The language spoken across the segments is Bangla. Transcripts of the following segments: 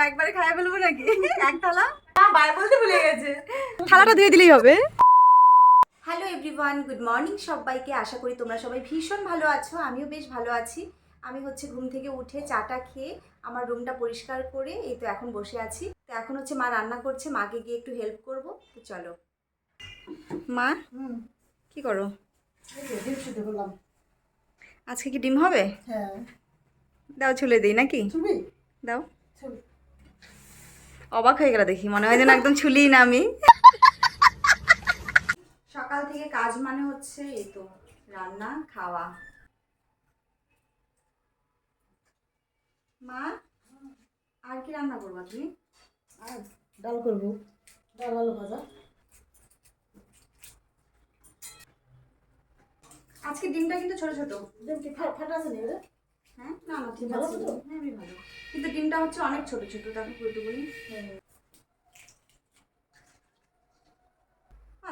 সবগুলো একবারে খাইয়ে ফেলবো নাকি? এক থালা বাই বলতে ভুলে গেছে, থালাটা দিয়ে দিলেই হবে। হ্যালো এভরিওয়ান, গুড মর্নিং সবাইকে। আশা করি তোমরা সবাই ভীষণ ভালো আছো, আমিও বেশ ভালো আছি। আমি ঘুম থেকে উঠে চাটা খেয়ে আমার রুমটা পরিষ্কার করে এই তো এখন বসে আছি। তো এখন মা রান্না করছে, মাকে গিয়ে একটু হেল্প করব। তো চলো। মা কি করো? আজকে কি ডিম হবে? হ্যাঁ, দাও ছুলে দিই নাকি? দাও। অবাক হয়ে গেল দেখি, মনে হয় যেন একদম ছুলি না আমি। সকাল থেকে কাজ মানে হচ্ছে এই তো রান্না খাওয়া। মা আর কি রান্না করবা তুমি? আর ডাল করবো, ডাল আলু ভাজা। আজকে ডিমটা কিন্তু ছোট ছোট। ডিম কি ফাটা আছে নাকি রে? হ্যাঁ, না না ঠিক ভালো আছে তো? হ্যাঁ, আমি ভালো। কিন্তু ডিমটা হচ্ছে অনেক ছোট ছোট, তাকে পুরোটুকুনি।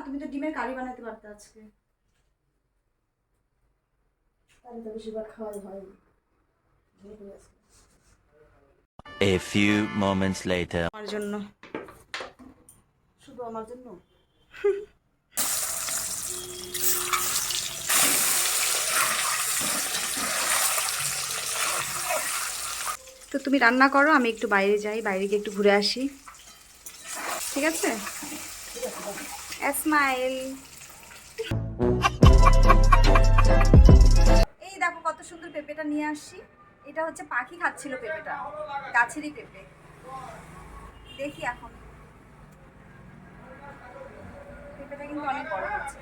তুমি তো ডিমের কারি বানাতে পারতে আজকে। তাহলে তো বেশিরভাগ খাওয়াই হয়। A few moments later. আমার জন্য, শুধু আমার জন্য? তো তুমি রান্না করো, আমি একটু বাইরে যাই, বাইরে গিয়ে একটু ঘুরে আসি, ঠিক আছে? স্মাইল। এই দেখো কত সুন্দর পেঁপেটা নিয়ে আসছি। এটা হচ্ছে পাখি খাচ্ছিল পেঁপেটা, গাছেরই পেঁপে। দেখি এখন পেঁপেটা কিন্তু অনেক বড় হচ্ছে।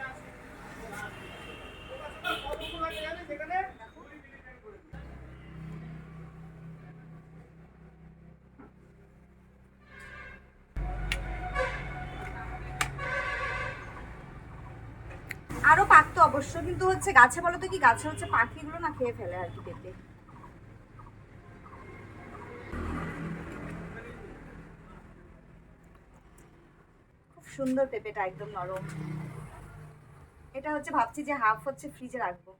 আরো পাকতো অবশ্য, কিন্তু হচ্ছে গাছে বলো তো কি, গাছে হচ্ছে পাখিগুলো না খেয়ে ফেলে আর কি পেঁপে। খুব সুন্দর পেঁপেটা, একদম নরম। এটা হচ্ছে ভাবছি যে হাফ হচ্ছে ফ্রিজে রাখবো,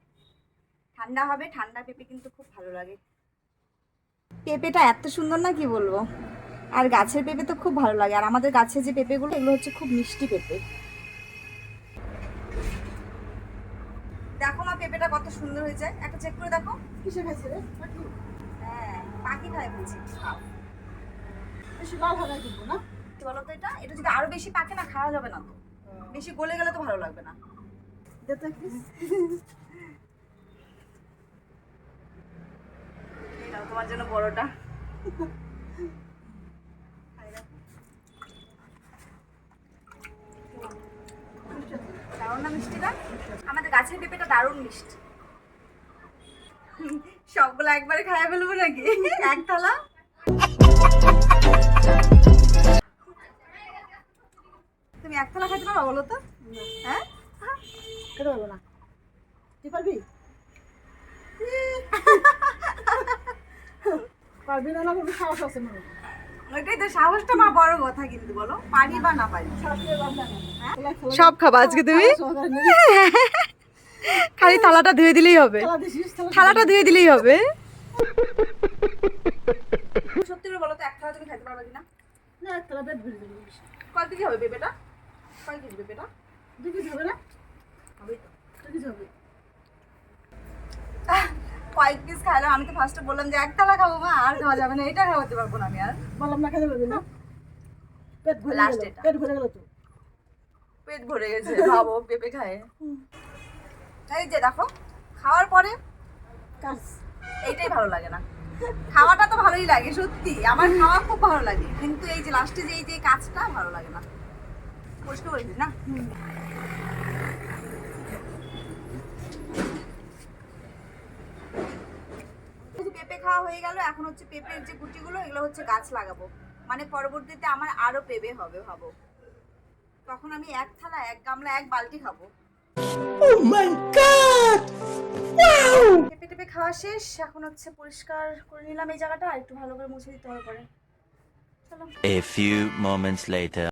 ঠান্ডা হবে। ঠান্ডা পেঁপে কিন্তু খুব ভালো লাগে। পেঁপেটা এত সুন্দর না কি বলবো। আর গাছের পেঁপে তো খুব ভালো লাগে। আর আমাদের গাছে যে পেঁপেগুলো, এগুলো হচ্ছে খুব মিষ্টি পেঁপে। দেখো মা, পেঁপেটা কত সুন্দর হয়ে যায়, একটা চেক করে দেখো। কিসে খাইছে রে? পাখি? হ্যাঁ, পাখি খায় বলছি। বেশি লাল হারাই দিব না? কি বলো তো, এটা এটা যদি আরো বেশি পাকে না, খাওয়া যাবে না তো। বেশি গলে গেলে তো ভালো লাগবে না। দে তো একটু। এই নাও তোমার জন্য বড়টা। দারুণ না মিষ্টিটা? আমাদের গাছের পেঁপেটা দারুণ মিষ্টি। সবগুলো একবারে খাইয়ে ফেলবো নাকি? এক থালা। তুমি এক থালা খেতে পারো বলো তো? হ্যাঁ, খেতে পারবো না। তুই পারবি? পারবি না, না কোনো সাহস আছে মনে হয়। ওইটাই তো সাহসটা মা বড় কথা, কিন্তু বলো পারি বা না পারি। সাহস করে লাভ নাই না। সব খাবা আজকে তুমি? খালি থালাটা ধুয়ে দিলেই হবে, খেলা দিছিস? থালাটা ধুয়ে দিলেই হবে। সত্যি করে বলো তো, এক থালা তুমি খেতে পারবে কিনা? না, একটা পেট ভরে যাবে। কয় কেজি হবে পেঁপেটা? কয় কেজি পেঁপেটা? 2 কেজি হবে না? হবেই তো। 2 কেজি হবে। কয়েক পিস খাইলাম। আমি তো ফার্স্টে বললাম যে এক থালা খাবো মা, আর খাওয়া যাবে না, এটা খাওয়াতে পারবো না আমি আর। বললাম না খেতে পারবি না? পেট ভরে লাস্ট গেল, এটা। পেট ভরে গেল তো। পেট ভরে গেছে ভাবো পেঁপে খায়। এই যে দেখো, খাওয়ার পরে কাজ। এইটাই ভালো লাগে না। খাওয়াটা তো ভালোই লাগে সত্যি, আমার খাওয়া খুব ভালো লাগে, কিন্তু এই যে লাস্টে যে এই যে কাজটা ভালো লাগে না। পরিষ্কার করে দিই না। পেঁপে খাওয়া হয়ে গেল। এখন হচ্ছে পেঁপের যে গুটিগুলো, এগুলো হচ্ছে গাছ লাগাবো। মানে পরবর্তীতে আমার আরো পেঁপে হবে ভাবো। তখন আমি এক থালা, এক গামলা, এক বালতি খাবো। পেঁপে টেপে খাওয়া শেষ। এখন হচ্ছে পরিষ্কার করে নিলাম এই জায়গাটা, আর একটু ভালো করে মুছে দিতে হবে পরে। চলো। A few moments later.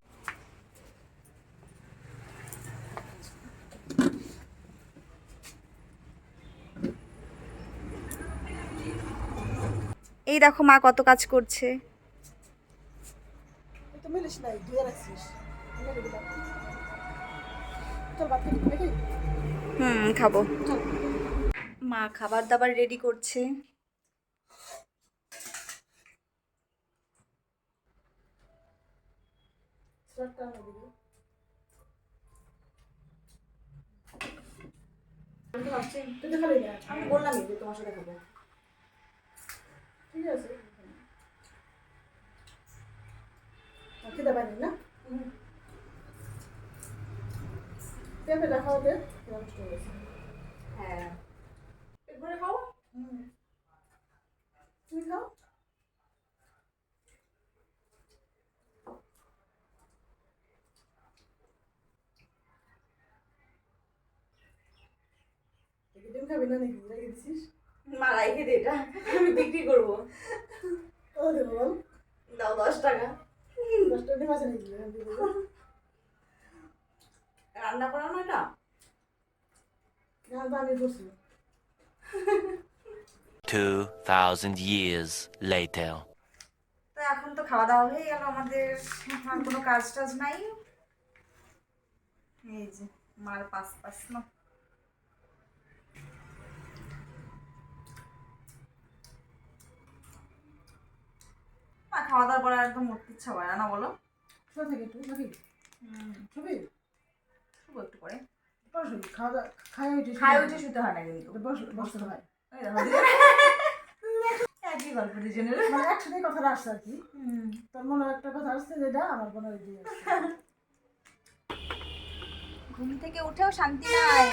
এই দেখো মা কত কাজ করছে। তো মিলিস নাই, ধুয়ে রাখছিস। মেরে দিলাম। চল ভাত খেতে নাকি? খাবো। চল। মা খাবার দাবার রেডি করছে। স্যারটা আমার দিকে। আমি তো ভাবছি, তুই তো খাবি না। আমি বললামই যে তোমার সাথে খাবো। ঠিক আছে। আর খেতে পারিনি না? পেঁপেটা খাওয়াতে নষ্ট হয়ে গেছে। হ্যাঁ, পেট ভরে খাও। তুমি খাও। ডিম খাবি না নাকি? রেখে দিছিস? মা রাইখে দে, এটা আমি বিক্রি করবো। ও দেবো বল। দাও 10 টাকা। 10টা ডিম আছে নাকি? রান্না করানো এটা? না তো আমি করছি। 2,000 years later. তো এখন তো খাওয়া দাওয়া হয়ে গেল আমাদের, আর কোনো কাজ টাজ নাই। এই যে মার পাস না। মা খাওয়া দাওয়ার পরে একদম উঠতে ইচ্ছা হয় না, না বলো? শোয়া থেকে একটু নাকি? ছবি শুবো একটু পরে। বসো, খাওয়া দাওয়া খাই উঠে শুতে হয় না কিন্তু। বসতে হয়। এই দেখো, একই গল্প দুজনের। মানে একসাথে কথাটা আসছে আর কি। তোর মনে একটা কথা আসছে যেটা আমার মনে দিয়ে ঘুম থেকে উঠেও শান্তি নাই।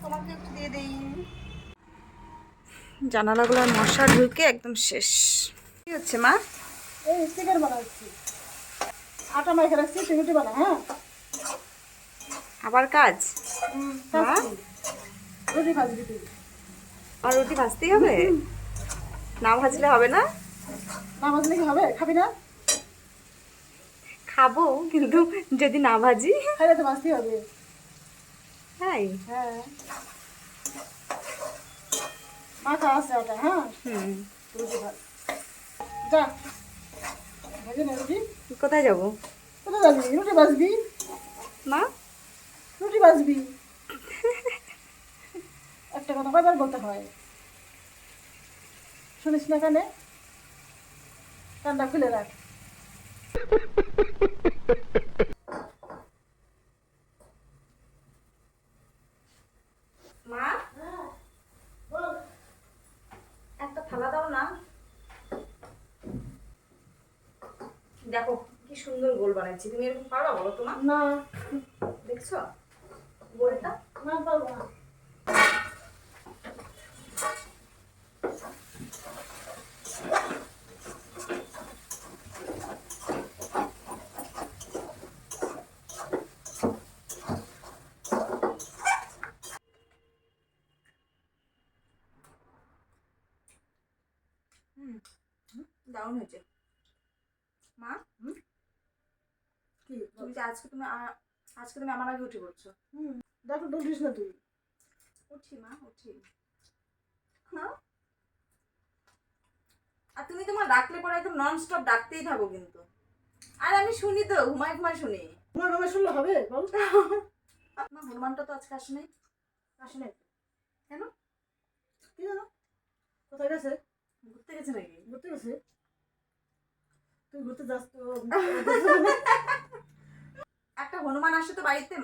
তোমাকে একটু দিয়ে দেই। জানালাগুলোর মশা ঢুকে একদম শেষ। কি হচ্ছে মা? এই স্টিকার বানাচ্ছি, আটা মাইকে রাখছি, তুই রুটি বানা। হ্যাঁ, আবার কাজ? মা? রুটি ভাজবি তুই। আর রুটি ভাজতেই হবে? না ভাজলে হবে না? না ভাজলে কি হবে? খাবি না? খাবো, কিন্তু যদি না ভাজি? খাইলে তো ভাজতেই হবে। তাই? হ্যাঁ, মাখা আছে আটা। হ্যাঁ, রুটি ভাজ। যা ভেজে নে রুটি। কোথায় যাবো? কোথায় যাবি? রুটি ভাজবি। মা? রুটি ভাজবি। একটা কথা কয়বার বলতে হয়, শুনিস না? কানে কানটা খুলে রাখ। মা, বল। একটা থালা দাও না। দেখো কি সুন্দর গোল বানাচ্ছি, তুমি এরকম পারবা বলো তো? মা না, দেখছো গোলটা? না পারবো না। দারুণ হয়েছে। মা, কি তুমি যে আজকে তুমি আমার আগে উঠে পড়ছো। দেখো, ডুলিস না তুই। উঠি মা, উঠি। হ্যাঁ, আর তুমি তোমার ডাকলে পরে একদম নন স্টপ ডাকতেই থাকো কিন্তু। আর আমি শুনি তো, ঘুমায় ঘুমায় শুনি। তোমার মামা শুনলে হবে? বল। মা, হনুমানটা তো আজকে আসে নাই। আসে নাই কেন? কি জানো, কোথায় গেছে? ঘুরতে গেছে নাকি? ঘুরতে গেছে। তুই ঘুরতে যাস তো? একটা হনুমান আসে তো বাড়িতে,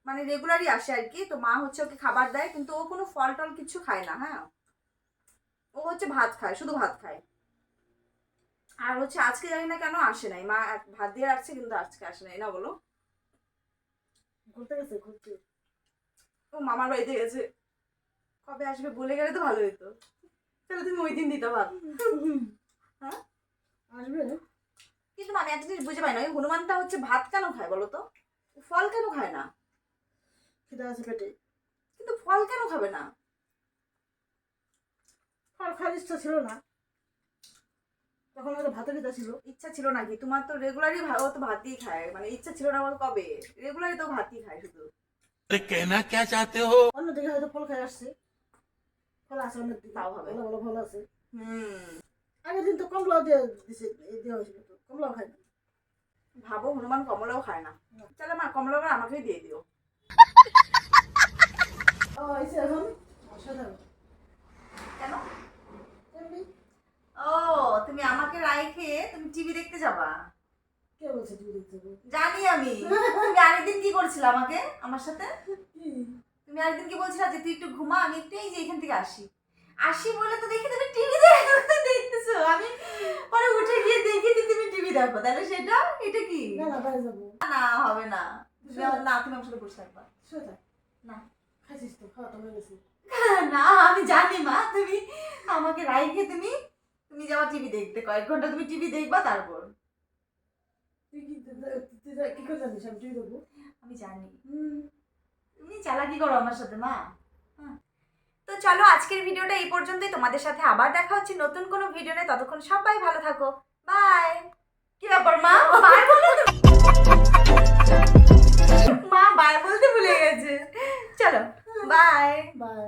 মানে রেগুলারই আসে আর কি। তো মা হচ্ছে ওকে খাবার দেয়, কিন্তু ও কোনো ফল টল কিছু খায় না। হ্যাঁ, ও হচ্ছে ভাত খায়, শুধু ভাত খায়। আর হচ্ছে আজকে জানি না কেন আসে নাই। মা ভাত দিয়ে রাখছে কিন্তু আজকে আসে নাই, না বলো? ঘুরতে গেছে, ঘুরতে। ও মামার বাড়িতে গেছে। কবে আসবে বলে গেলে তো ভালো হতো, তাহলে তুমি ওই দিন দিতে ভাত। হ্যাঁ, আসবে। কিন্তু আমি একটা জিনিস বুঝে পাই না, ওই হনুমানটা হচ্ছে ভাত কেন খায় বলো তো? ও ফল কেন খায় না? খিদে আছে পেটে। কিন্তু কিন্তু ফল কেন খাবে না? ফল খাওয়ার ইচ্ছা ছিল না, তখন হয়তো ভাতের ইচ্ছা ছিল। ইচ্ছা ছিল নাকি? তোমার তো রেগুলারই ও তো ভাতই খায়, মানে ইচ্ছা ছিল না বল কবে? রেগুলারই তো ভাতই খায় শুধু। अरे कहना क्या चाहते हो? অন্যদিকে হয়তো ফল খাই আসছে, ফল আছে অন্যদিকে, তাও হবে। ভালো ভালো ফল আছে। হুম, আগের দিন তো কমলাও দিয়ে দিছে, দেওয়া হয়েছিল, তো কমলাও খাই না। ভাবো হনুমান কমলাও খায় না। চলো মা, কমলা আমাকেই দিয়ে দিও। ও এসে এখন অসাধারণ। কেন? এমনি ও, তুমি আমাকে রাইখে তুমি টিভি দেখতে যাবা? কে বলছে তুই দেখতে হবে? জানি আমি। তুমি আরেকদিন কি করছিলে আমাকে, আমার সাথে? কি? তুমি আরেকদিন কি বলছিলে যে তুই একটু ঘুমা, আমি একটু এই যে এখান থেকে আসি আসি বলে তো দেখি তুমি টিভি দেখতেছো। আমি পরে উঠে গিয়ে দেখি যে তুমি টিভি দেখো, তাহলে সেটা এটা কি? না না, বাইরে যাবো। না হবে না। তুমি না, তুমি আমার সাথে বসে থাকবা। শুয়ে থাক। না খাইছিস তো, খাওয়া তো হয়ে গেছে। না, আমি জানি মা, তুমি আমাকে রাইখে তুমি তুমি যাওয়া টিভি দেখতে, কয়েক ঘন্টা তুমি টিভি দেখবা, তারপর তুই কি করে জানিস আমি টিভি দেখবো? আমি জানি হুম। তুমি চালাকি করো আমার সাথে মা। হ্যাঁ। তো চলো আজকের ভিডিওটা এই পর্যন্তই। তোমাদের সাথে আবার দেখা হচ্ছে নতুন কোনো ভিডিও নিয়ে। ততক্ষণ সবাই ভালো থাকো। বাই। কি ব্যাপার মা, বাই বলে মা বাই বলতে ভুলে গেছে। চলো বাই। বাই।